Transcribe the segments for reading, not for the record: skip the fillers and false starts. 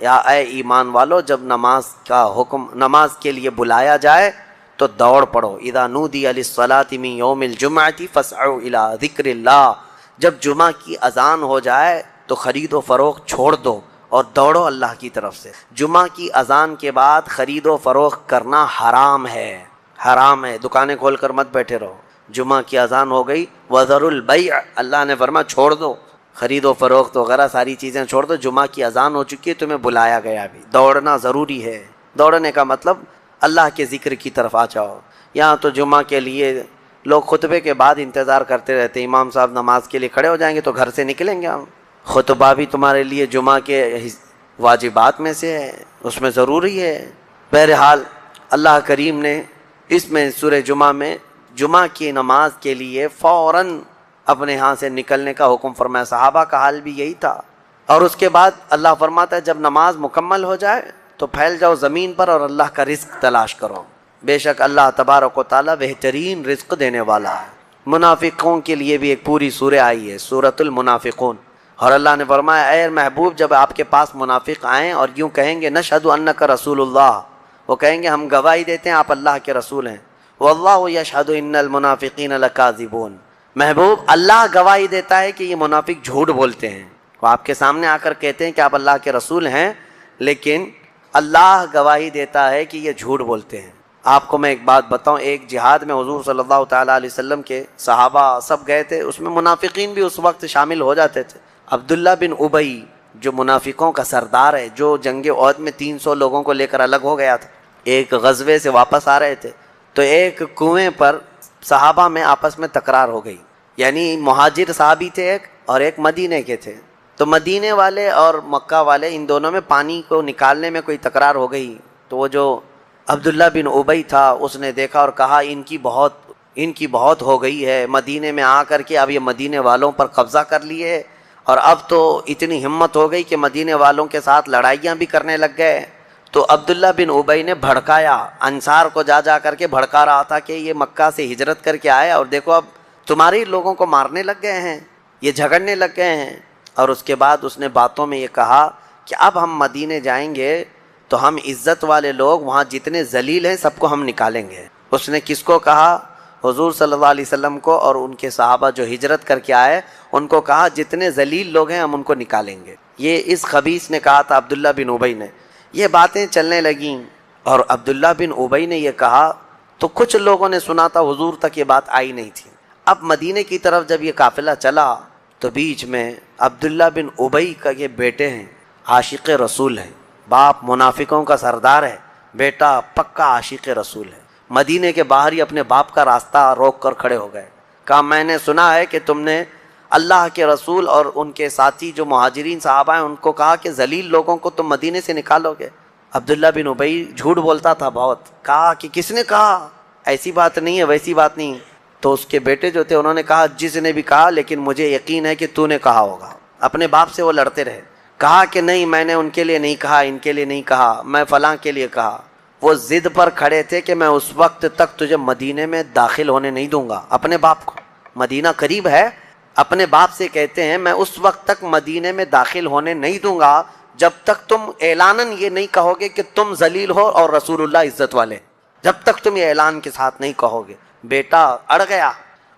یا اے ایمان والو، جب نماز کے لیے بلایا جائے تو دوڑ پڑو. اذا نودی للصلاة من یوم الجمعۃ فاسعوا الی ذکر اللہ. جب جمعہ کی اذان ہو جائے تو خرید و فروخت چھوڑ دو اور دوڑو اللہ کی طرف سے. جمعہ کی اذان کے بعد خرید و فروخت کرنا حرام ہے، حرام ہے. دکانیں کھول کر مت بیٹھے رہو. جمعہ کی اذان ہو گئی، وذروا البیع، اللہ نے فرمایا چھوڑ دو خرید و فروخت وغیرہ ساری چیزیں چھوڑ دو. جمعہ کی اذان ہو چکی ہے، تمہیں بلایا گیا بھی. دوڑنا ضروری ہے. دوڑنے کا مطلب اللہ کے ذکر کی طرف آ جاؤ. یہاں تو جمعہ کے لیے لوگ خطبے کے بعد انتظار کرتے رہتے، امام صاحب نماز کے لیے کھڑے ہو جائیں گے تو گھر سے نکلیں گے ہم. خطبہ بھی تمہارے لیے جمعہ کے واجبات میں سے ہے، اس میں ضروری ہے. بہرحال اللہ کریم نے اس میں سورہ جمعہ میں جمعہ کی نماز کے لیے فوراً اپنے ہاں سے نکلنے کا حکم فرمایا. صحابہ کا حال بھی یہی تھا. اور اس کے بعد اللہ فرماتا ہے جب نماز مکمل ہو جائے تو پھیل جاؤ زمین پر اور اللہ کا رزق تلاش کرو. بے شک اللہ تبارک و تعالیٰ بہترین رزق دینے والا ہے. منافقوں کے لیے بھی ایک پوری سورہ آئی ہے، سورۃ المنافقون. اور اللہ نے فرمایا اے محبوب، جب آپ کے پاس منافق آئیں اور یوں کہیں گے نشہد انک رسول اللہ، وہ کہیں گے ہم گواہی دیتے ہیں آپ اللہ کے رسول ہیں. واللہ یشہد ان المنافقین لکاذبون. محبوب اللہ گواہی دیتا ہے کہ یہ منافق جھوٹ بولتے ہیں. وہ آپ کے سامنے آ کر کہتے ہیں کہ آپ اللہ کے رسول ہیں، لیکن اللہ گواہی دیتا ہے کہ یہ جھوٹ بولتے ہیں. آپ کو میں ایک بات بتاؤں، ایک جہاد میں حضور صلی اللہ تعالیٰ علیہ وسلم کے صحابہ سب گئے تھے، اس میں منافقین بھی اس وقت شامل ہو جاتے تھے. عبداللہ بن ابی جو منافقوں کا سردار ہے، جو جنگ احد میں 300 لوگوں کو لے کر الگ ہو گیا تھا، ایک غزوے سے واپس آ رہے تھے تو ایک کنویں پر صحابہ میں آپس میں تکرار ہو گئی. یعنی مہاجر صحابی تھے ایک اور ایک مدینے کے تھے، تو مدینے والے اور مکہ والے ان دونوں میں پانی کو نکالنے میں کوئی تکرار ہو گئی. تو وہ جو عبداللہ بن ابی تھا اس نے دیکھا اور کہا ان کی بہت ہو گئی ہے، مدینے میں آ کر کے اب یہ مدینے والوں پر قبضہ کر لیے اور اب تو اتنی ہمت ہو گئی کہ مدینے والوں کے ساتھ لڑائیاں بھی کرنے لگ گئے. تو عبداللہ بن ابی نے بھڑکایا، انصار کو جا کر کے بھڑکا رہا تھا کہ یہ مکہ سے ہجرت کر کے آئے اور دیکھو اب تمہارے لوگوں کو مارنے لگ گئے ہیں، یہ جھگڑنے لگ گئے ہیں. اور اس کے بعد اس نے باتوں میں یہ کہا کہ اب ہم مدینے جائیں گے تو ہم عزت والے لوگ وہاں جتنے ذلیل ہیں سب کو ہم نکالیں گے. اس نے کس کو کہا؟ حضور صلی اللہ علیہ وسلم کو اور ان کے صحابہ جو ہجرت کر کے آئے ان کو کہا جتنے ذلیل لوگ ہیں ہم ان کو نکالیں گے. یہ اس خبیث نے کہا تھا عبداللہ بن ابی نے. یہ باتیں چلنے لگیں اور عبداللہ بن ابی نے یہ کہا تو کچھ لوگوں نے سنا تھا، حضور تک یہ بات آئی نہیں تھی. اب مدینے کی طرف جب یہ قافلہ چلا تو بیچ میں عبداللہ بن ابی کا یہ بیٹے ہیں، عاشق رسول ہیں، باپ منافقوں کا سردار ہے، بیٹا پکا عاشق رسول ہے. مدینے کے باہر ہی اپنے باپ کا راستہ روک کر کھڑے ہو گئے. کہا میں نے سنا ہے کہ تم نے اللہ کے رسول اور ان کے ساتھی جو مہاجرین صحابہ ہیں ان کو کہا کہ ذلیل لوگوں کو تم مدینے سے نکالو گے. عبداللہ بن ابی جھوٹ بولتا تھا بہت. کہا کہ کس نے کہا؟ ایسی بات نہیں ہے، ویسی بات نہیں. تو اس کے بیٹے جو تھے انہوں نے کہا جس نے بھی کہا لیکن مجھے یقین ہے کہ تو نے کہا ہوگا. اپنے باپ سے وہ لڑتے رہے. کہا کہ نہیں میں نے ان کے لیے نہیں کہا، ان کے لیے نہیں کہا، میں فلاں کے لیے کہا. وہ ضد پر کھڑے تھے کہ میں اس وقت تک تجھے مدینے میں داخل ہونے نہیں دوں گا. اپنے باپ کو، مدینہ قریب ہے، اپنے باپ سے کہتے ہیں میں اس وقت تک مدینے میں داخل ہونے نہیں دوں گا جب تک تم اعلاناً یہ نہیں کہو گے کہ تم ذلیل ہو اور رسول اللہ عزت والے. جب تک تم یہ اعلان کے ساتھ نہیں کہو گے. بیٹا اڑ گیا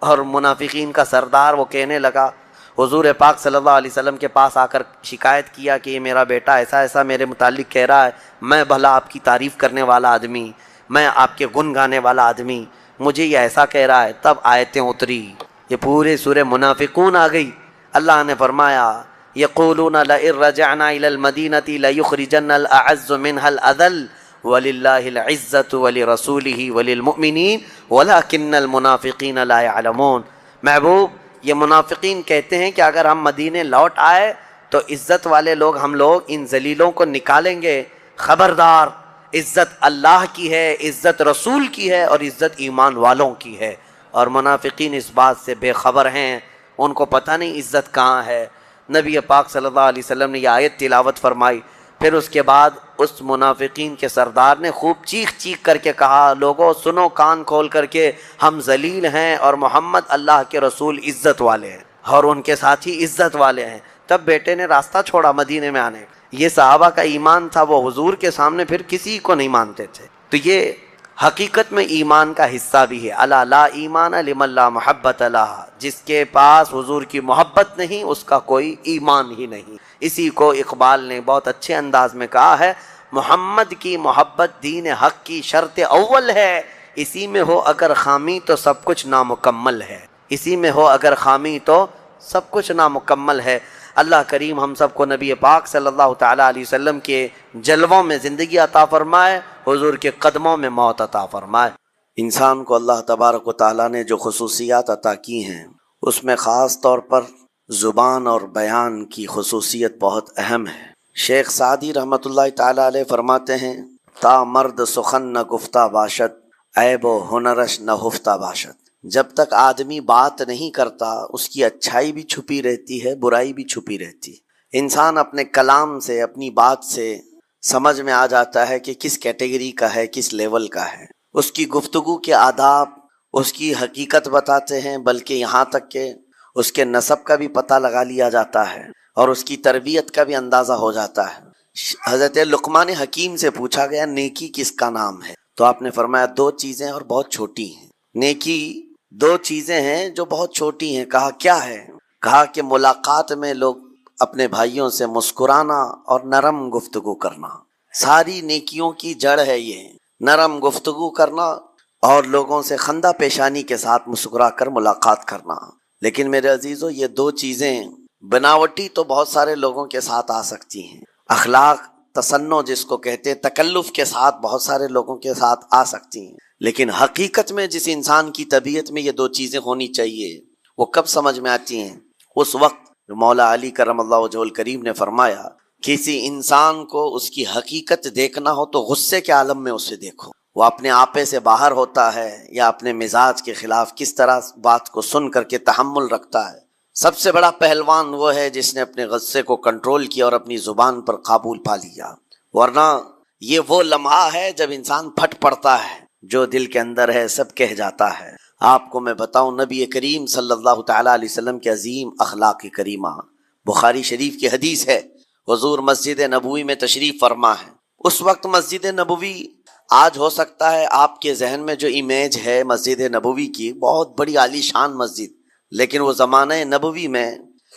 اور منافقین کا سردار وہ کہنے لگا، حضور پاک صلی اللہ علیہ وسلم کے پاس آ کر شکایت کیا کہ یہ میرا بیٹا ایسا ایسا میرے متعلق کہہ رہا ہے، میں بھلا آپ کی تعریف کرنے والا آدمی، میں آپ کے گن گانے والا آدمی، مجھے یہ ایسا کہہ رہا ہے. تب آیتیں اتری، یہ پورے سورہ منافقون آ گئی. اللہ نے فرمایا یقولون لئن رجعنا الى المدینة لیخرجن الاعز منها الاذل وللہ العزة ولرسولہ وللمؤمنین ولکن المنافقین لا يعلمون. محبوب یہ منافقین کہتے ہیں کہ اگر ہم مدینے لوٹ آئے تو عزت والے لوگ ہم لوگ ان ذلیلوں کو نکالیں گے. خبردار، عزت اللہ کی ہے، عزت رسول کی ہے اور عزت ایمان والوں کی ہے. اور منافقین اس بات سے بے خبر ہیں، ان کو پتہ نہیں عزت کہاں ہے. نبی پاک صلی اللہ علیہ وسلم نے یہ آیت تلاوت فرمائی. پھر اس کے بعد اس منافقین کے سردار نے خوب چیخ چیخ کر کے کہا لوگوں سنو کان کھول کر کے، ہم ذلیل ہیں اور محمد اللہ کے رسول عزت والے ہیں اور ان کے ساتھی عزت والے ہیں. تب بیٹے نے راستہ چھوڑا مدینے میں آنے. یہ صحابہ کا ایمان تھا، وہ حضور کے سامنے پھر کسی کو نہیں مانتے تھے۔ تو یہ حقیقت میں ایمان کا حصہ بھی ہے۔ الا لا ایمان لمن لا محبت لہ، جس کے پاس حضور کی محبت نہیں اس کا کوئی ایمان ہی نہیں۔ اسی کو اقبال نے بہت اچھے انداز میں کہا ہے، محمد کی محبت دین حق کی شرط اول ہے، اسی میں ہو اگر خامی تو سب کچھ نامکمل ہے، اسی میں ہو اگر خامی تو سب کچھ نامکمل ہے۔ اللہ کریم ہم سب کو نبی پاک صلی اللہ تعالیٰ علیہ وسلم کے جلووں میں زندگی عطا فرمائے، حضور کے قدموں میں موت عطا فرمائے۔ انسان کو اللہ تبارک و تعالیٰ نے جو خصوصیات عطا کی ہیں اس میں خاص طور پر زبان اور بیان کی خصوصیت بہت اہم ہے۔ شیخ سعدی رحمۃ اللہ تعالیٰ علیہ فرماتے ہیں، تا مرد سخن نہ گفتہ باشد، عیب و ہنرش نہ ہفتہ باشد۔ جب تک آدمی بات نہیں کرتا اس کی اچھائی بھی چھپی رہتی ہے، برائی بھی چھپی رہتی ہے۔ انسان اپنے کلام سے، اپنی بات سے سمجھ میں آ جاتا ہے کہ کس کیٹیگری کا ہے، کس لیول کا ہے۔ اس کی گفتگو کے آداب اس کی حقیقت بتاتے ہیں، بلکہ یہاں تک کہ اس کے نسب کا بھی پتہ لگا لیا جاتا ہے اور اس کی تربیت کا بھی اندازہ ہو جاتا ہے۔ حضرت لقمان حکیم سے پوچھا گیا نیکی کس کا نام ہے، تو آپ نے فرمایا دو چیزیں اور بہت چھوٹی ہیں۔ نیکی دو چیزیں ہیں جو بہت چھوٹی ہیں۔ کہا کیا ہے؟ کہا کہ ملاقات میں لوگ اپنے بھائیوں سے مسکرانا اور نرم گفتگو کرنا۔ ساری نیکیوں کی جڑ ہے یہ، نرم گفتگو کرنا اور لوگوں سے خندہ پیشانی کے ساتھ مسکرا کر ملاقات کرنا۔ لیکن میرے عزیزو، یہ دو چیزیں بناوٹی تو بہت سارے لوگوں کے ساتھ آ سکتی ہیں، اخلاق تصنع جس کو کہتے ہیں، تکلف کے ساتھ بہت سارے لوگوں کے ساتھ آ سکتی ہیں، لیکن حقیقت میں جس انسان کی طبیعت میں یہ دو چیزیں ہونی چاہیے وہ کب سمجھ میں آتی ہیں؟ اس وقت جو مولا علی کرم اللہ وجہہ الکریم نے فرمایا کسی انسان کو اس کی حقیقت دیکھنا ہو تو غصے کے عالم میں اسے دیکھو، وہ اپنے آپے سے باہر ہوتا ہے یا اپنے مزاج کے خلاف کس طرح بات کو سن کر کے تحمل رکھتا ہے۔ سب سے بڑا پہلوان وہ ہے جس نے اپنے غصے کو کنٹرول کیا اور اپنی زبان پر قابو پا لیا، ورنہ یہ وہ لمحہ ہے جب انسان پھٹ پڑتا ہے، جو دل کے اندر ہے سب کہہ جاتا ہے۔ آپ کو میں بتاؤں، نبی کریم صلی اللہ تعالیٰ علیہ وسلم کے عظیم اخلاق کریمہ، بخاری شریف کی حدیث ہے، حضور مسجد نبوی میں تشریف فرما ہے۔ اس وقت مسجد نبوی، آج ہو سکتا ہے آپ کے ذہن میں جو امیج ہے مسجد نبوی کی، بہت بڑی عالی شان مسجد، لیکن وہ زمانہ نبوی میں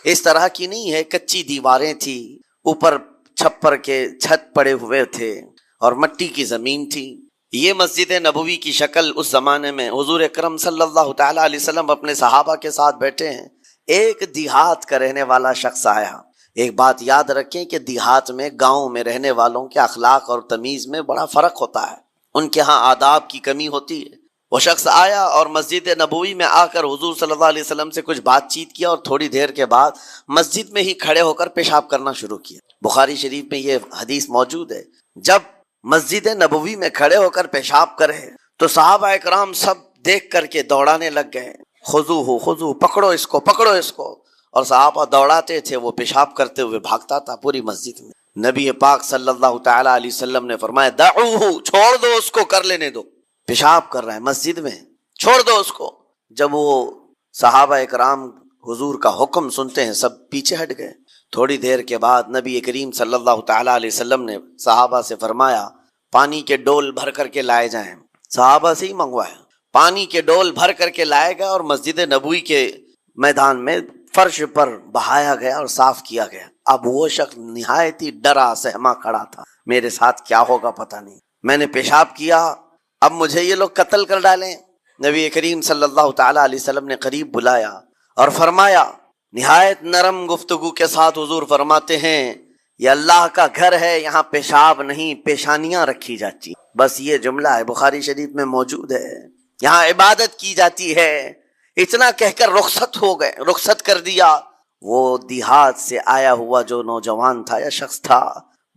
اس طرح کی نہیں ہے۔ کچی دیواریں تھی، اوپر چھپر کے چھت پڑے ہوئے تھے اور مٹی کی زمین تھی۔ یہ مسجد نبوی کی شکل اس زمانے میں حضور اکرم صلی اللہ تعالیٰ علیہ وسلم اپنے صحابہ کے ساتھ بیٹھے ہیں، ایک دیہات کا رہنے والا شخص آیا۔ ایک بات یاد رکھیں کہ دیہات میں، گاؤں میں رہنے والوں کے اخلاق اور تمیز میں بڑا فرق ہوتا ہے، ان کے ہاں آداب کی کمی ہوتی ہے۔ وہ شخص آیا اور مسجد نبوی میں آ کر حضور صلی اللہ علیہ وسلم سے کچھ بات چیت کیا اور تھوڑی دیر کے بعد مسجد میں ہی کھڑے ہو کر پیشاب کرنا شروع کیا۔ بخاری شریف میں یہ حدیث موجود ہے، جب مسجد نبوی میں کھڑے ہو کر پیشاب کرے تو صحابہ اکرام سب دیکھ کر کے دوڑانے لگ گئے، خذوہ خذوہ، پکڑو اس کو، پکڑو اس کو، اور صحابہ دوڑاتے تھے، وہ پیشاب کرتے ہوئے بھاگتا تھا پوری مسجد میں۔ نبی پاک صلی اللہ تعالیٰ علیہ وسلم نے فرمایا دعوہ، چھوڑ دو اس کو، کر لینے دو، پیشاب کر رہا ہے مسجد میں، چھوڑ دو اس کو۔ جب وہ صحابہ اکرام حضور کا حکم سنتے ہیں سب پیچھے ہٹ گئے۔ تھوڑی دیر کے بعد نبی کریم صلی اللہ تعالیٰ علیہ وسلم نے صحابہ سے فرمایا پانی کے ڈول بھر کر کے لائے جائیں۔ صحابہ سے ہی منگوایا، پانی کے ڈول بھر کر کے لائے گئے اور مسجد نبوی کے میدان میں فرش پر بہایا گیا اور صاف کیا گیا۔ اب وہ شخص نہایت ہی ڈرا سہما کھڑا تھا، میرے ساتھ کیا ہوگا پتہ نہیں، میں نے پیشاب کیا، اب مجھے یہ لوگ قتل کر ڈالیں۔ نبی کریم صلی اللہ تعالیٰ علیہ وسلم نے قریب بلایا اور فرمایا، نہایت نرم گفتگو کے ساتھ حضور فرماتے ہیں یہ اللہ کا گھر ہے، یہاں پیشاب نہیں پیشانیاں رکھی جاتی۔ بس یہ جملہ ہے، بخاری شریف میں موجود ہے، یہاں عبادت کی جاتی ہے۔ اتنا کہہ کر رخصت ہو گئے، رخصت کر دیا۔ وہ دیہات سے آیا ہوا جو نوجوان تھا یا شخص تھا،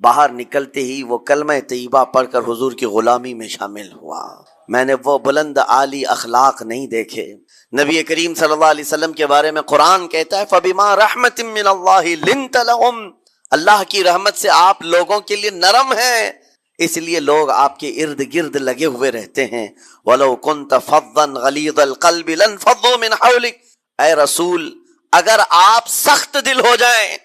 باہر نکلتے ہی وہ کلمہ طیبہ پڑھ کر حضور کی غلامی میں شامل ہوا۔ میں نے وہ بلند عالی اخلاق نہیں دیکھے۔ نبی کریم صلی اللہ علیہ وسلم کے بارے میں قرآن کہتا ہے فَبِمَا رَحْمَةٍ مِّنَ اللَّهِ لِنْتَ لَهُمْ، اللہ کی رحمت سے آپ لوگوں کے لیے نرم ہیں، اس لیے لوگ آپ کے ارد گرد لگے ہوئے رہتے ہیں۔ وَلَوْ كُنْتَ فَظًّا غَلِيظَ الْقَلْبِ لَانْفَضُّوا مِنْ حَوْلِكَ، اے رسول اگر آپ سخت دل ہو جائیں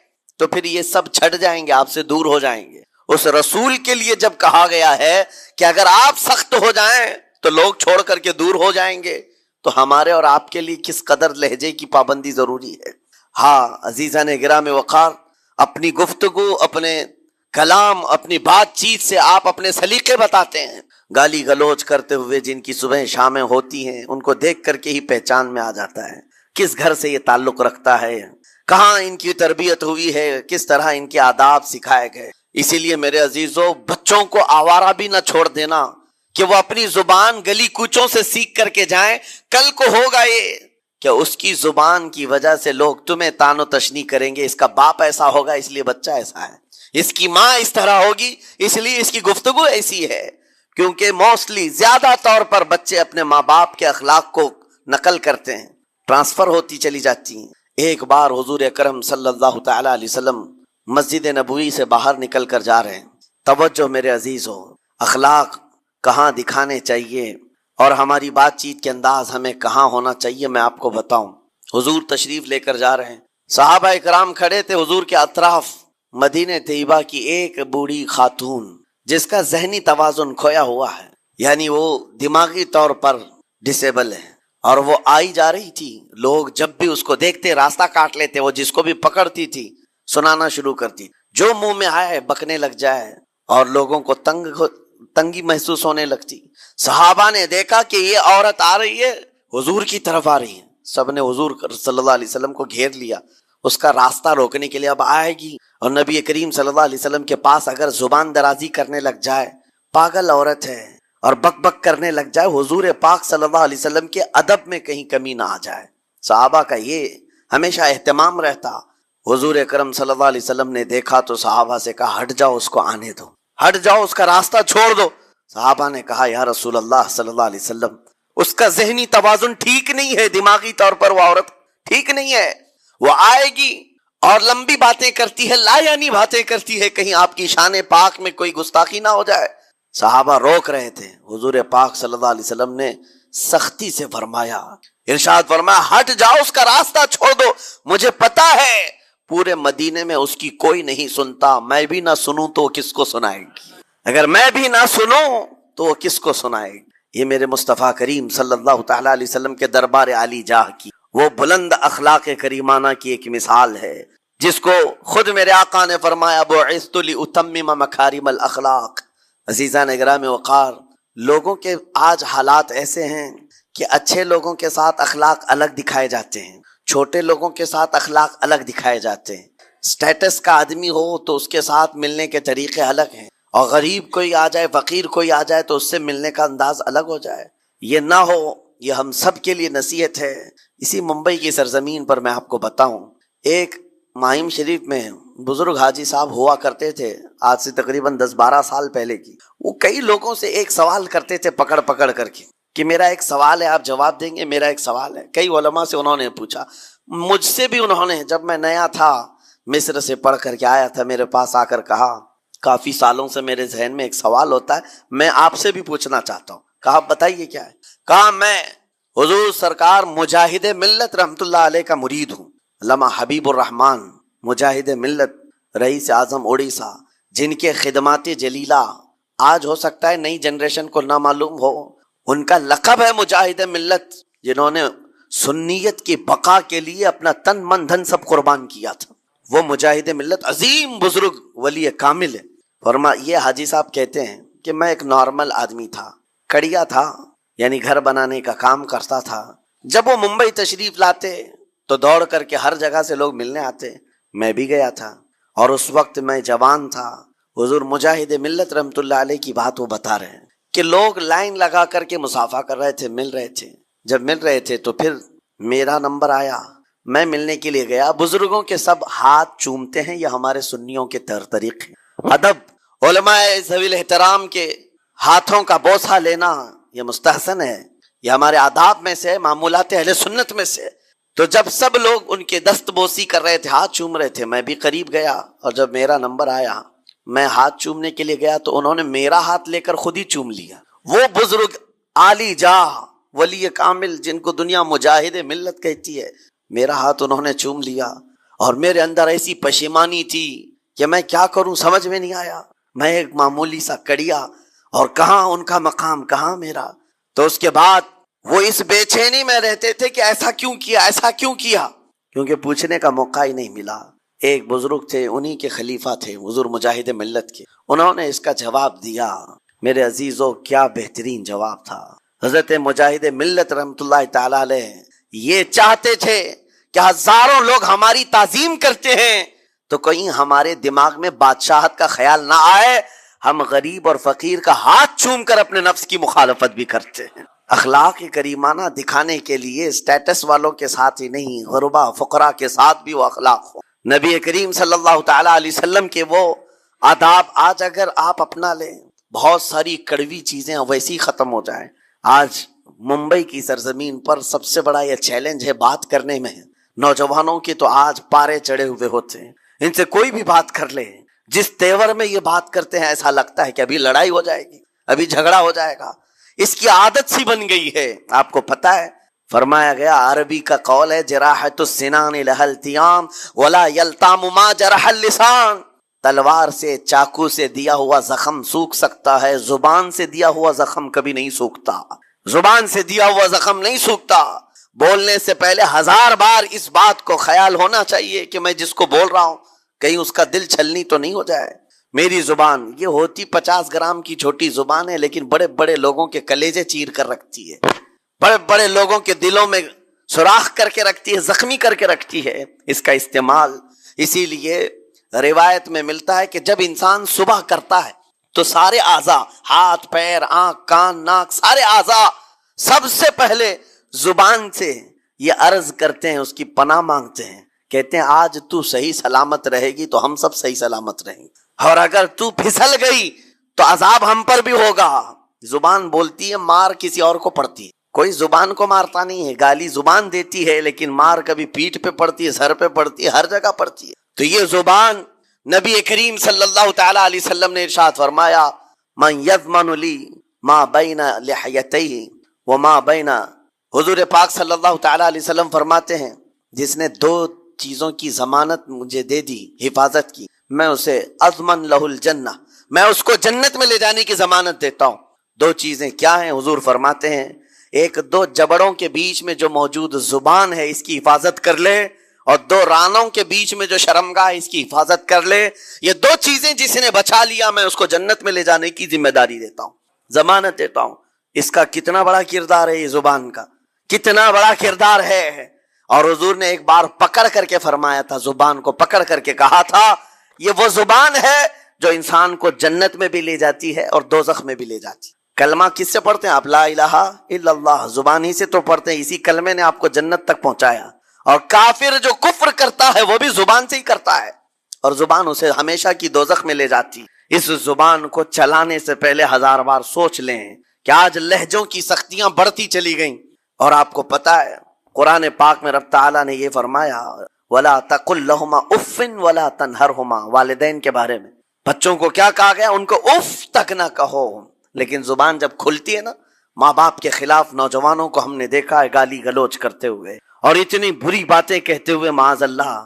تو پھر یہ سب چھٹ جائیں گے، آپ سے دور ہو جائیں گے۔ اس رسول کے لیے جب کہا گیا ہے کہ اگر آپ سخت ہو جائیں تو لوگ چھوڑ کر کے دور ہو جائیں گے، تو ہمارے اور آپ کے لیے کس قدر لہجے کی پابندی ضروری ہے۔ ہاں عزیزان گرام وقار، اپنی گفتگو، اپنے کلام، اپنی بات چیت سے آپ اپنے سلیقے بتاتے ہیں۔ گالی گلوچ کرتے ہوئے جن کی صبح شامیں ہوتی ہیں، ان کو دیکھ کر کے ہی پہچان میں آ جاتا ہے کس گھر سے یہ تعلق رکھتا ہے، کہاں ان کی تربیت ہوئی ہے، کس طرح ان کے آداب سکھائے گئے۔ اسی لیے میرے عزیزو، بچوں کو آوارہ بھی نہ چھوڑ دینا کہ وہ اپنی زبان گلی کوچوں سے سیکھ کر کے جائیں۔ کل کو ہوگا یہ کہ اس کی زبان کی وجہ سے لوگ تمہیں تان و تشنیع کریں گے، اس کا باپ ایسا ہوگا اس لیے بچہ ایسا ہے، اس کی ماں اس طرح ہوگی اس لیے اس کی گفتگو ایسی ہے۔ کیونکہ موسٹلی زیادہ طور پر بچے اپنے ماں باپ کے اخلاق کو نقل کرتے ہیں، ٹرانسفر ہوتی چلی جاتی ہیں۔ ایک بار حضور اکرم صلی اللہ تعالی علیہ وسلم مسجد نبوی سے باہر نکل کر جا رہے ہیں۔ توجہ میرے عزیز ہو، اخلاق کہاں دکھانے چاہیے اور ہماری بات چیت کے انداز ہمیں کہاں ہونا چاہیے، میں آپ کو بتاؤں۔ حضور تشریف لے کر جا رہے ہیں، صحابہ اکرام کھڑے تھے حضور کے اطراف۔ مدینہ طیبہ کی ایک بوڑھی خاتون جس کا ذہنی توازن کھویا ہوا ہے، یعنی وہ دماغی طور پر ڈسیبل ہے، اور وہ آئی جا رہی تھی۔ لوگ جب بھی اس کو دیکھتے راستہ کاٹ لیتے، وہ جس کو بھی پکڑتی تھی سنانا شروع کرتی، جو منہ میں آئے بکنے لگ جائے، اور لوگوں کو تنگی محسوس ہونے لگتی۔ صحابہ نے دیکھا کہ یہ عورت آ رہی ہے، حضور کی طرف آ رہی ہے، سب نے حضور صلی اللہ علیہ وسلم کو گھیر لیا، اس کا راستہ روکنے کے لیے۔ اب آئے گی اور نبی کریم صلی اللہ علیہ وسلم کے پاس اگر زبان درازی کرنے لگ جائے، پاگل عورت ہے، اور بک بک کرنے لگ جائے، حضور پاک صلی اللہ علیہ وسلم کے ادب میں کہیں کمی نہ آ جائے۔ صحابہ کا یہ ہمیشہ اہتمام رہتا۔ حضور اکرم صلی اللہ علیہ وسلم نے دیکھا تو صحابہ سے کہا، ہٹ جاؤ، اس کو آنے دو، ہٹ جاؤ، اس کا راستہ چھوڑ دو۔ صحابہ نے کہا، یا رسول اللہ صلی اللہ علیہ وسلم، اس کا ذہنی توازن ٹھیک نہیں ہے، دماغی طور پر وہ عورت ٹھیک نہیں ہے، وہ آئے گی اور لمبی باتیں کرتی ہے، لا یعنی باتیں کرتی ہے، کہیں آپ کی شان پاک میں کوئی گستاخی نہ ہو جائے۔ صحابہ روک رہے تھے، حضور پاک صلی اللہ علیہ وسلم نے سختی سے فرمایا، ارشاد فرمایا، ہٹ جاؤ، اس کا راستہ چھوڑ دو، مجھے پتا ہے پورے مدینے میں اس کی کوئی نہیں سنتا، میں بھی نہ سنوں تو وہ کس کو سنائے گی، اگر میں بھی نہ سنوں تو وہ کس کو سنائے گی۔ یہ میرے مصطفیٰ کریم صلی اللہ تعالی علیہ وسلم کے دربار عالی جاہ کی وہ بلند اخلاق کریمانہ کی ایک مثال ہے، جس کو خود میرے آقا نے فرمایا، بعثت لأتمم مکارم الاخلاق۔ عزیزان گرامی وقار، لوگوں کے آج حالات ایسے ہیں کہ اچھے لوگوں کے ساتھ اخلاق الگ دکھائے جاتے ہیں، چھوٹے لوگوں کے ساتھ اخلاق الگ دکھائے جاتے ہیں۔ سٹیٹس کا آدمی ہو تو اس کے ساتھ ملنے کے طریقے الگ ہیں، اور غریب کوئی آ جائے، فقیر کوئی آ جائے تو اس سے ملنے کا انداز الگ ہو جائے۔ یہ نہ ہو، یہ ہم سب کے لیے نصیحت ہے۔ اسی ممبئی کی سرزمین پر میں آپ کو بتاؤں، ایک ماہم شریف میں بزرگ حاجی صاحب ہوا کرتے تھے، آج سے تقریباً 10-12 سال پہلے کی۔ وہ کئی لوگوں سے ایک سوال کرتے تھے پکڑ پکڑ کر کے کہ میرا ایک سوال ہے، آپ جواب دیں گے، میرا ایک سوال ہے۔ کئی علماء سے انہوں نے پوچھا، مجھ سے بھی انہوں نے، جب میں نیا تھا مصر سے پڑھ کر کے آیا تھا، میرے پاس آ کر کہا، کافی سالوں سے میرے ذہن میں ایک سوال ہوتا ہے، میں آپ سے بھی پوچھنا چاہتا ہوں۔ کہا بتائیے کیا ہے؟ کہا میں حضور سرکار مجاہد ملت رحمت اللہ علیہ کا مرید ہوں، علامہ حبیب الرحمان مجاہد ملت، رئیس اعظم اڑیسہ، جن کے خدمات جلیلہ آج ہو سکتا ہے نئی جنریشن کو نہ معلوم ہو، ان کا لقب ہے مجاہد ملت، جنہوں نے سنیت کی بقا کے لیے اپنا تن من دھن سب قربان کیا تھا۔ وہ مجاہد ملت عظیم بزرگ ولی کامل ہے۔ یہ حاجی صاحب کہتے ہیں کہ میں ایک نارمل آدمی تھا، کڑیا تھا، یعنی گھر بنانے کا کام کرتا تھا۔ جب وہ ممبئی تشریف لاتے تو دوڑ کر کے ہر جگہ سے لوگ ملنے آتے، میں بھی گیا تھا، اور اس وقت میں جوان تھا۔ حضور مجاہد ملت رحمت اللہ علیہ کی بات وہ بتا رہے ہیں کہ لوگ لائن لگا کر کے مصافحہ کر رہے تھے، مل رہے تھے۔ جب مل رہے تھے تو پھر میرا نمبر آیا، میں ملنے کے لیے گیا۔ بزرگوں کے سب ہاتھ چومتے ہیں، یہ ہمارے سنیوں کے طریق ہیں۔ ادب، علماء ذوی الاحترام کے ہاتھوں کا بوسہ لینا یہ مستحسن ہے، یہ ہمارے آداب میں سے، معمولات اہل سنت میں سے۔ تو جب سب لوگ ان کے دست بوسی کر رہے تھے، ہاتھ چوم رہے تھے، میں بھی قریب گیا، اور جب میرا نمبر آیا میں ہاتھ چومنے کے لیے گیا تو انہوں نے میرا ہاتھ لے کر خود ہی چوم لیا۔ وہ بزرگ عالی جاہ ولی کامل جن کو دنیا مجاہد ملت کہتی ہے، میرا ہاتھ انہوں نے چوم لیا، اور میرے اندر ایسی پشیمانی تھی کہ میں کیا کروں سمجھ میں نہیں آیا. میں ایک معمولی سا کڑیا اور کہاں ان کا مقام کہاں میرا. تو اس کے بعد وہ اس بے چینی میں رہتے تھے کہ ایسا کیوں کیا ایسا کیوں کیا، کیونکہ پوچھنے کا موقع ہی نہیں ملا. ایک بزرگ تھے، انہی کے خلیفہ تھے حضور مجاہد ملت کے، انہوں نے اس کا جواب دیا. میرے عزیزو کیا بہترین جواب تھا. حضرت مجاہد ملت رحمت اللہ تعالی علیہ یہ چاہتے تھے کہ ہزاروں لوگ ہماری تعظیم کرتے ہیں تو کہیں ہمارے دماغ میں بادشاہت کا خیال نہ آئے، ہم غریب اور فقیر کا ہاتھ چوم کر اپنے نفس کی مخالفت بھی کرتے ہیں. اخلاق کریمانہ دکھانے کے لیے اسٹیٹس والوں کے ساتھ ہی نہیں، غربا فقراء کے ساتھ بھی وہ اخلاق ہو. نبی کریم صلی اللہ تعالی علیہ وسلم کے وہ آداب آج اگر آپ اپنا لیں، بہت ساری کڑوی چیزیں ویسی ختم ہو جائیں. آج ممبئی کی سرزمین پر سب سے بڑا یہ چیلنج ہے بات کرنے میں. نوجوانوں کے تو آج پارے چڑھے ہوئے ہوتے ہیں، ان سے کوئی بھی بات کر لے، جس تیور میں یہ بات کرتے ہیں ایسا لگتا ہے کہ ابھی لڑائی ہو جائے گی، ابھی جھگڑا ہو جائے گا. اس کی عادت سی بن گئی ہے. آپ کو پتا ہے فرمایا گیا، عربی کا قول ہے جراحت السنان لها التیام ولا یلتام ما جرح اللسان. تلوار سے چاقو سے دیا ہوا زخم سوکھ سکتا ہے، زبان سے دیا ہوا زخم کبھی نہیں سوکھتا. زبان سے دیا ہوا زخم نہیں سوکھتا. بولنے سے پہلے 1000 بار اس بات کو خیال ہونا چاہیے کہ میں جس کو بول رہا ہوں کہیں اس کا دل چھلنی تو نہیں ہو جائے. میری زبان یہ ہوتی 50 گرام کی چھوٹی زبان ہے، لیکن بڑے بڑے لوگوں کے کلیجے چیر کر رکھتی ہے، بڑے بڑے لوگوں کے دلوں میں سوراخ کر کے رکھتی ہے، زخمی کر کے رکھتی ہے اس کا استعمال. اسی لیے روایت میں ملتا ہے کہ جب انسان صبح کرتا ہے تو سارے اعضاء، ہاتھ پیر آنکھ کان ناک، سارے اعضاء سب سے پہلے زبان سے یہ عرض کرتے ہیں، اس کی پناہ مانگتے ہیں، کہتے ہیں آج تو صحیح سلامت رہے گی تو ہم سب صحیح سلامت رہیں گے، اور اگر تو پھسل گئی تو عذاب ہم پر بھی ہوگا. زبان بولتی ہے، مار کسی اور کو پڑتی ہے، کوئی زبان کو مارتا نہیں ہے. گالی زبان دیتی ہے لیکن مار کبھی پیٹھ پہ پڑتی ہے، سر پہ پڑتی ہے، ہر جگہ پڑتی ہے. تو یہ زبان نبی کریم صلی اللہ تعالی علیہ وسلم نے ارشاد فرمایا، من یضمن لی ما بین لحیتیہ وما بین. حضور پاک صلی اللہ تعالی علیہ وسلم فرماتے ہیں جس نے 2 چیزوں کی ضمانت مجھے دے دی، حفاظت کی، میں اسے اضمن لہ الجنہ، میں اس کو جنت میں لے جانے کی ضمانت دیتا ہوں. 2 چیزیں کیا ہیں؟ حضور فرماتے ہیں ایک 2 جبڑوں کے بیچ میں جو موجود زبان ہے اس کی حفاظت کر لے، اور 2 رانوں کے بیچ میں جو شرمگاہ ہے اس کی حفاظت کر لے. یہ 2 چیزیں جس نے بچا لیا میں اس کو جنت میں لے جانے کی ذمہ داری دیتا ہوں، ضمانت دیتا ہوں. اس کا کتنا بڑا کردار ہے، یہ زبان کا کتنا بڑا کردار ہے. اور حضور نے ایک بار پکڑ کر کے فرمایا تھا، زبان کو پکڑ کر کے کہا تھا یہ وہ زبان ہے جو انسان کو جنت میں بھی لے جاتی ہے اور دوزخ میں بھی لے جاتی ہے. کلمہ کس سے پڑھتے ہیں آپ؟ لا الہ الا اللہ، زبان ہی سے تو پڑھتے ہیں. اسی کلمے نے آپ کو جنت تک پہنچایا. اور کافر جو کفر کرتا ہے وہ بھی زبان سے ہی کرتا ہے، اور زبان اسے ہمیشہ کی دوزخ میں لے جاتی. اس زبان کو چلانے سے پہلے 1000 بار سوچ لیں کہ آج لہجوں کی سختیاں بڑھتی چلی گئیں. اور آپ کو پتا ہے قرآن پاک میں رب تعالیٰ نے یہ فرمایا، وَلَا تَقُلْ لَهُمَا اُفٍّ وَلَا تَنْهَرْهُمَا. والدین کے بارے میں بچوں کو کیا کہا گیا؟ ان کو اف تک نہ کہو. لیکن زبان جب کھلتی ہے نا، ماں باپ کے خلاف نوجوانوں کو ہم نے دیکھا ہے گالی گلوچ کرتے ہوئے اور اتنی بری باتیں کہتے ہوئے، معاذ اللہ.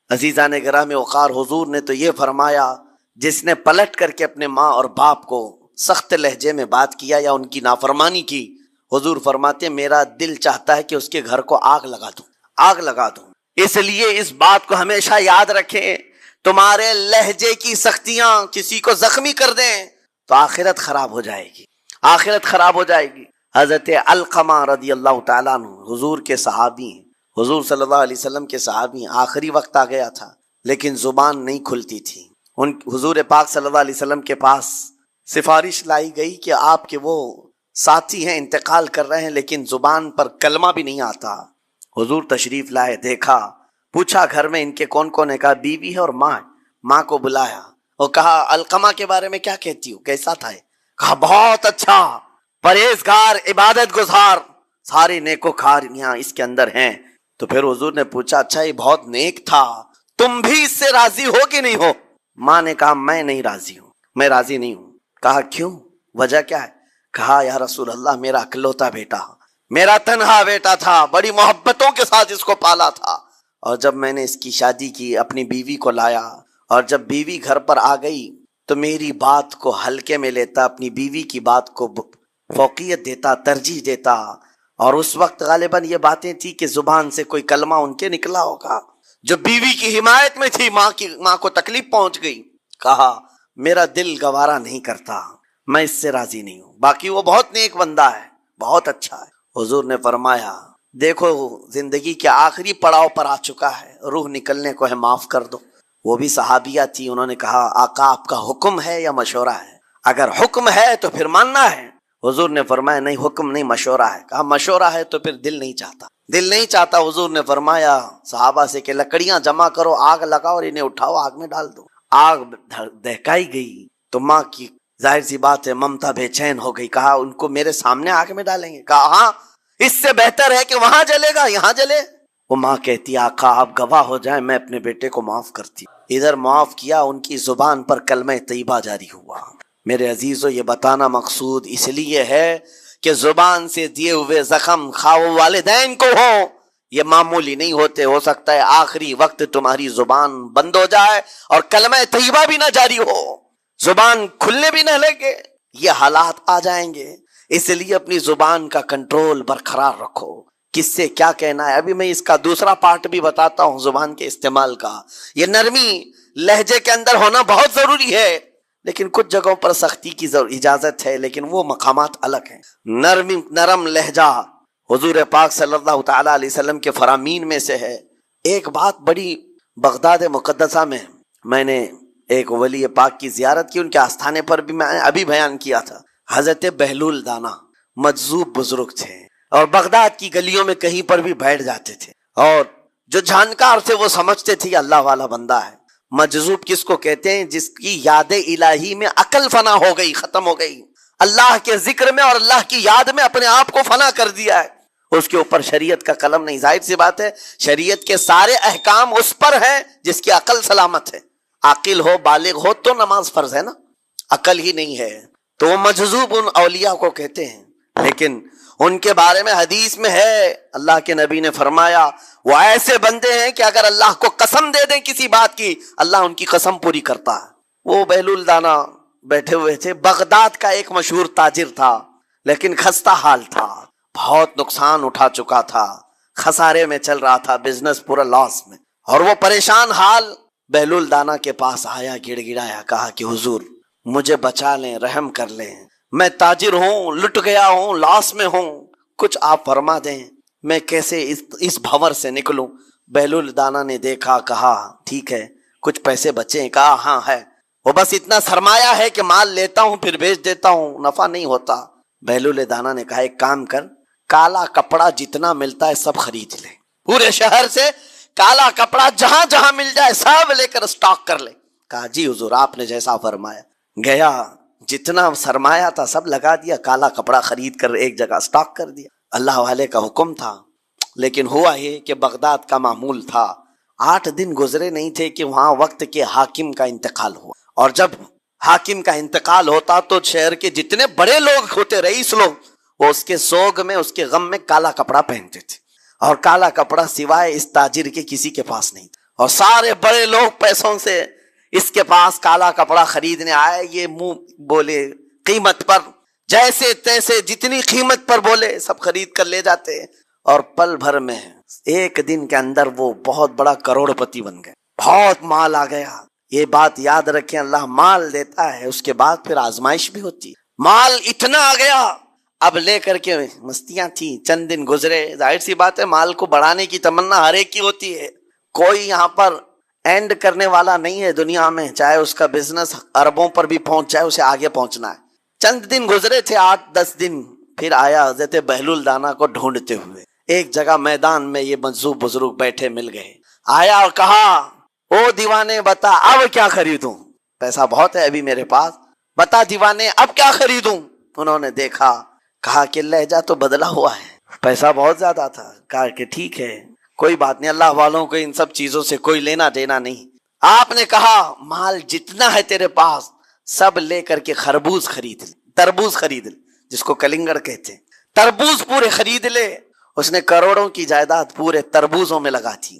عزیزان گرامی وقار، حضور نے تو یہ فرمایا جس نے پلٹ کر کے اپنے ماں اور باپ کو سخت لہجے میں بات کیا یا ان کی نافرمانی کی، حضور فرماتے ہیں میرا دل چاہتا ہے کہ اس کے گھر کو آگ لگا دوں، آگ لگا دوں. اس لیے اس بات کو ہمیشہ یاد رکھیں، تمہارے لہجے کی سختیاں کسی کو زخمی کر دیں تو آخرت خراب ہو جائے گی، آخرت خراب ہو جائے گی. حضرت علقمہ رضی اللہ تعالیٰ عنہ حضور کے صحابی ہیں، حضور صلی اللہ علیہ وسلم کے صحابی ہیں. آخری وقت آ گیا تھا لیکن زبان نہیں کھلتی تھی. حضور پاک صلی اللہ علیہ وسلم کے پاس سفارش لائی گئی کہ آپ کے وہ ساتھی ہیں انتقال کر رہے ہیں لیکن زبان پر کلمہ بھی نہیں آتا. حضور تشریف لائے، دیکھا، پوچھا گھر میں ان کے کون کون ہے؟ کہا بیوی ہے اور ماں. ماں کو بلایا اور کہا علقمہ کے بارے میں کیا کہتی ہو، کیسا تھا؟ کہا بہت اچھا، پرہیزگار، عبادت گزار، سارے نیکوکاریاں اس کے اندر ہیں. تو پھر حضور نے پوچھا اچھا یہ بہت نیک تھا، تم بھی اس سے راضی ہو کہ نہیں ہو؟ ماں نے کہا میں نہیں راضی ہوں، میں راضی نہیں ہوں. کہا کیوں، وجہ کیا ہے؟ کہا یا رسول اللہ میرا اکلوتا بیٹا، میرا تنہا بیٹا تھا، بڑی محبتوں کے ساتھ اس کو پالا تھا اور جب میں نے اس کی شادی کی، اپنی بیوی کو لایا، اور جب بیوی گھر پر آ گئی تو میری بات کو ہلکے میں لیتا، اپنی بیوی کی بات کو فوقیت دیتا، ترجیح دیتا۔ اور اس وقت غالباً یہ باتیں تھی کہ زبان سے کوئی کلمہ ان کے نکلا ہوگا جو بیوی کی حمایت میں تھی، ماں کو تکلیف پہنچ گئی، کہا میرا دل گوارا نہیں کرتا، میں اس سے راضی نہیں ہوں۔ باقی وہ بہت نیک بندہ ہے، بہت اچھا ہے۔ حضور نے فرمایا دیکھو زندگی کے آخری پڑاؤ پر آ چکا ہے، روح نکلنے کو ہے، معاف کر دو۔ وہ بھی صحابیہ تھی، انہوں نے کہا آقا آپ کا حکم ہے یا مشورہ ہے؟ اگر حکم ہے تو پھر ماننا ہے۔ حضور نے فرمایا نہیں، حکم نہیں، مشورہ ہے۔ کہا مشورہ ہے تو پھر دل نہیں چاہتا، دل نہیں چاہتا۔ حضور نے فرمایا صحابہ سے کہ لکڑیاں جمع کرو، آگ لگاؤ اور انہیں اٹھاؤ، آگ میں ڈال دو۔ آگ دہکائی گئی تو ماں کی ظاہر سی بات ہے ممتا بے چین ہو گئی۔ کہا ان کو میرے سامنے آگ میں ڈالیں گے؟ کہا ہاں، اس سے بہتر ہے کہ وہاں جلے گا، یہاں جلے۔ وہ ماں کہتی آقا آپ گواہ ہو جائیں، میں اپنے بیٹے کو معاف کرتی۔ ادھر معاف کیا، ان کی زبان پر کلمہ طیبہ جاری ہوا۔ میرے عزیزو یہ بتانا مقصود اس لیے ہے کہ زبان سے دیے ہوئے زخم خواہ والدین کو ہوں، یہ معمولی نہیں ہوتے۔ ہو سکتا ہے آخری وقت تمہاری زبان بند ہو جائے اور کلمہ طیبہ بھی نہ جاری ہو، زبان کھلنے بھی نہ لگے، یہ حالات آ جائیں گے۔ اس لیے اپنی زبان کا کنٹرول برقرار رکھو، کس سے کیا کہنا ہے۔ ابھی میں اس کا دوسرا پارٹ بھی بتاتا ہوں زبان کے استعمال کا۔ یہ نرمی لہجے کے اندر ہونا بہت ضروری ہے، لیکن کچھ جگہوں پر سختی کی اجازت ہے، لیکن وہ مقامات الگ ہیں۔ نرم لہجہ حضور پاک صلی اللہ تعالی علیہ وسلم کے فرامین میں سے ہے۔ ایک بات بڑی بغداد مقدسہ میں نے ایک ولی پاک کی زیارت کی، ان کے آستانے پر بھی میں ابھی بیان کیا تھا۔ حضرت بہلول دانا مجذوب بزرگ تھے، اور بغداد کی گلیوں میں کہیں پر بھی بیٹھ جاتے تھے، اور جو جانکار تھے وہ سمجھتے تھے اللہ والا بندہ ہے۔ مجذوب کس کو کہتے ہیں؟ جس کی یاد الہی میں عقل فنا ہو گئی، ختم ہو گئی، اللہ کے ذکر میں اور اللہ کی یاد میں اپنے آپ کو فنا کر دیا ہے، اس کے اوپر شریعت کا قلم نہیں۔ ظاہر سی بات ہے شریعت کے سارے احکام اس پر ہیں جس کی عقل سلامت ہے، عاقل ہو، بالغ ہو تو نماز فرض ہے نا، عقل ہی نہیں ہے تو وہ مجذوب ان اولیاء کو کہتے ہیں۔ لیکن ان کے بارے میں حدیث میں ہے، اللہ کے نبی نے فرمایا وہ ایسے بندے ہیں کہ اگر اللہ کو قسم دے دیں کسی بات کی، اللہ ان کی قسم پوری کرتا ہے۔ وہ بہلول دانا بیٹھے ہوئے تھے، بغداد کا ایک مشہور تاجر تھا، لیکن خستہ حال تھا، بہت نقصان اٹھا چکا تھا، خسارے میں چل رہا تھا، بزنس پورا لاس میں، اور وہ پریشان حال بہلول دانا کے پاس آیا، گڑ گڑایا، کہا کہ حضور مجھے بچا لیں، رحم کر لیں، میں تاجر ہوں، لٹ گیا ہوں، لاس میں ہوں، کچھ آپ فرما دیں، میں کیسے اس بھنور سے نکلوں۔ بہلول دانا نے دیکھا، کہا ٹھیک ہے کچھ پیسے بچے ہیں؟ کہا ہاں ہے، وہ بس اتنا سرمایہ ہے کہ مال لیتا ہوں پھر بیچ دیتا ہوں، نفع نہیں ہوتا۔ بہلول دانا نے کہا ایک کام کر، کالا کپڑا جتنا ملتا ہے سب خرید لے، پورے شہر سے کالا کپڑا جہاں جہاں مل جائے سب لے کر اسٹاک کر لے۔ کہا جی حضور آپ نے جیسا فرمایا۔ گیا، جتنا سرمایہ تھا سب لگا دیا، کالا کپڑا خرید کر ایک جگہ اسٹاک کر دیا۔ اللہ والے کا حکم تھا، لیکن ہوا یہ کہ بغداد کا معمول تھا، 8 دن گزرے نہیں تھے کہ وہاں وقت کے حاکم کا انتقال ہوا، اور جب حاکم کا انتقال ہوتا تو شہر کے جتنے بڑے لوگ ہوتے، رئیس لوگ، وہ اس کے سوگ میں، اس کے غم میں کالا کپڑا پہنتے تھے، اور کالا کپڑا سوائے اس تاجر کے کسی کے پاس نہیں تھا، اور سارے بڑے لوگ پیسوں سے اس کے پاس کالا کپڑا خریدنے آئے، یہ منہ بولے قیمت پر، جیسے تیسے جتنی قیمت پر بولے سب خرید کر لے جاتے، اور پل بھر میں ایک دن کے اندر وہ بہت بڑا کروڑ پتی بن گئے، بہت مال آ گیا۔ یہ بات یاد رکھیں، اللہ مال دیتا ہے، اس کے بعد پھر آزمائش بھی ہوتی ہے۔ مال اتنا آ گیا، اب لے کر کے مستیاں تھیں، چند دن گزرے، ظاہر سی بات ہے مال کو بڑھانے کی تمنا ہر ایک کی ہوتی ہے، کوئی یہاں پر اینڈ کرنے والا نہیں ہے دنیا میں، چاہے اس کا بزنس اربوں پر بھی پہنچ جائے، اسے آگے پہنچنا ہے۔ چند دن گزرے تھے، 8-10 دن، پھر آیا حضرت بہلول دانا کو ڈھونڈتے ہوئے، ایک جگہ میدان میں یہ مجذوب بزرگ بیٹھے مل گئے، آیا اور کہا او دیوانے بتا اب کیا خریدوں، پیسہ بہت ہے ابھی میرے پاس، بتا دیوانے اب کیا خریدوں۔ انہوں نے دیکھا، کہا کہ لہجہ تو بدلا ہوا ہے، پیسہ بہت زیادہ تھا، کہا کہ ٹھیک ہے کوئی بات نہیں، اللہ والوں کو ان سب چیزوں سے کوئی لینا دینا نہیں۔ آپ نے کہا مال جتنا ہے تیرے پاس سب لے کر کے خربوز خرید لے، تربوز خرید لے، جس کو کلنگڑ کہتے ہیں، تربوز پورے خرید لے۔ اس نے کروڑوں کی جائیداد پورے تربوزوں میں لگا تھی،